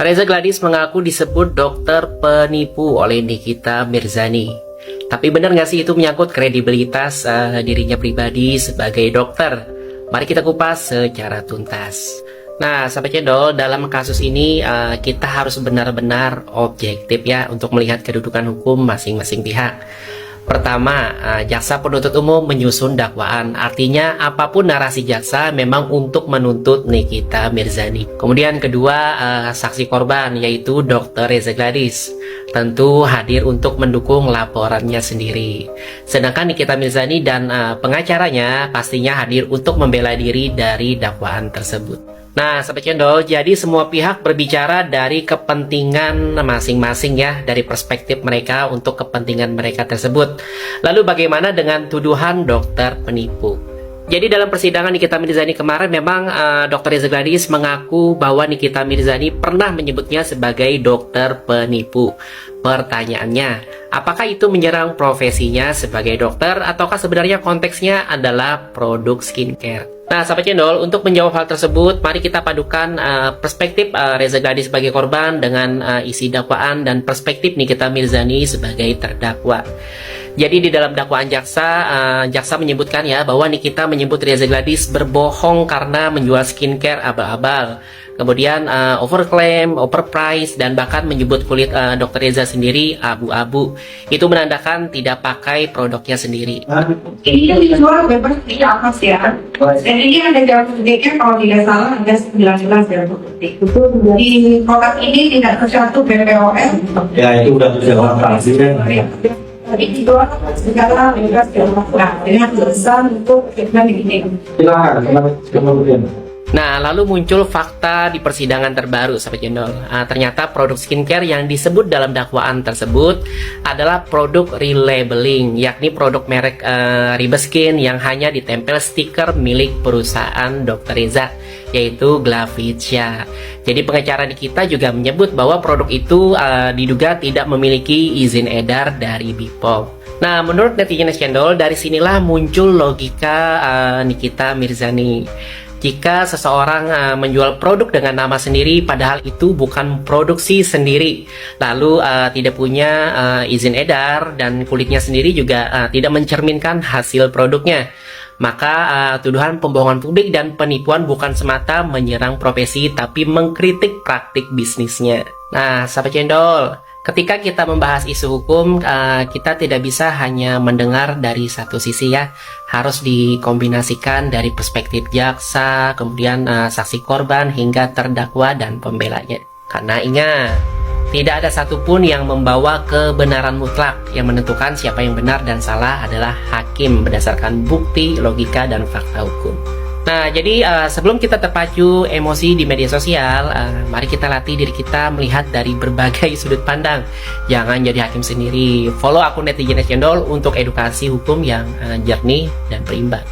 Reza Gladys mengaku disebut dokter penipu oleh Nikita Mirzani. Tapi benar nggak sih itu menyangkut kredibilitas dirinya pribadi sebagai dokter? Mari kita kupas secara tuntas. Nah, sahabat cendol, dalam kasus ini kita harus benar-benar objektif ya untuk melihat kedudukan hukum masing-masing pihak. Pertama, jaksa penuntut umum menyusun dakwaan. Artinya apapun narasi jaksa memang untuk menuntut Nikita Mirzani. Kemudian kedua, saksi korban yaitu Dr. Reza Gladys tentu hadir untuk mendukung laporannya sendiri. Sedangkan Nikita Mirzani dan pengacaranya pastinya hadir untuk membela diri dari dakwaan tersebut. Nah, sahabat cendol, jadi semua pihak berbicara dari kepentingan masing-masing ya, dari perspektif mereka untuk kepentingan mereka tersebut. Lalu bagaimana dengan tuduhan dokter penipu? Jadi dalam persidangan Nikita Mirzani kemarin memang Dr. Reza Gladys mengaku bahwa Nikita Mirzani pernah menyebutnya sebagai dokter penipu. Pertanyaannya, apakah itu menyerang profesinya sebagai dokter ataukah sebenarnya konteksnya adalah produk skincare? Nah, sahabat cendol, untuk menjawab hal tersebut, mari kita padukan perspektif Reza Gladys sebagai korban dengan isi dakwaan dan perspektif Nikita Mirzani sebagai terdakwa. Jadi di dalam dakwaan jaksa menyebutkan ya bahwa Nikita menyebut Reza Gladys berbohong karena menjual skincare abal-abal. Kemudian overclaim, overprice, dan bahkan menyebut kulit Dr. Reza sendiri abu-abu. Itu menandakan tidak pakai produknya sendiri. Ini kan dijual bebas di atas ya. Dan ini ada jam sedikit kalau tidak salah ada 19 ya. Di produk ini tidak tercantum BPOM. Ya itu udah terjawab presiden. Tapi dijual segala bebas ya. Nah, ini besar untuk treatment ini. Silakan, kemudian. Nah, lalu muncul fakta di persidangan terbaru, sahabat cendol. Ternyata produk skincare yang disebut dalam dakwaan tersebut adalah produk relabeling, yakni produk merek Ribeskin yang hanya ditempel stiker milik perusahaan Dr. Reza, yaitu Glavicia. Jadi pengacara kita juga menyebut bahwa produk itu diduga tidak memiliki izin edar dari BPOM. Nah, menurut netizen cendol, dari sinilah muncul logika Nikita Mirzani. Jika seseorang menjual produk dengan nama sendiri padahal itu bukan produksi sendiri, lalu tidak punya izin edar dan kulitnya sendiri juga tidak mencerminkan hasil produknya, maka tuduhan pembohongan publik dan penipuan bukan semata menyerang profesi tapi mengkritik praktik bisnisnya. Nah, sahabat cendol, ketika kita membahas isu hukum, kita tidak bisa hanya mendengar dari satu sisi ya. Harus dikombinasikan dari perspektif jaksa, kemudian saksi korban, hingga terdakwa dan pembelanya. Karena ingat, tidak ada satupun yang membawa kebenaran mutlak. Yang menentukan siapa yang benar dan salah adalah hakim berdasarkan bukti, logika, dan fakta hukum. Nah, jadi sebelum kita terpacu emosi di media sosial, mari kita latih diri kita melihat dari berbagai sudut pandang. Jangan jadi hakim sendiri. Follow akun netizen cendol untuk edukasi hukum yang jernih dan berimbang.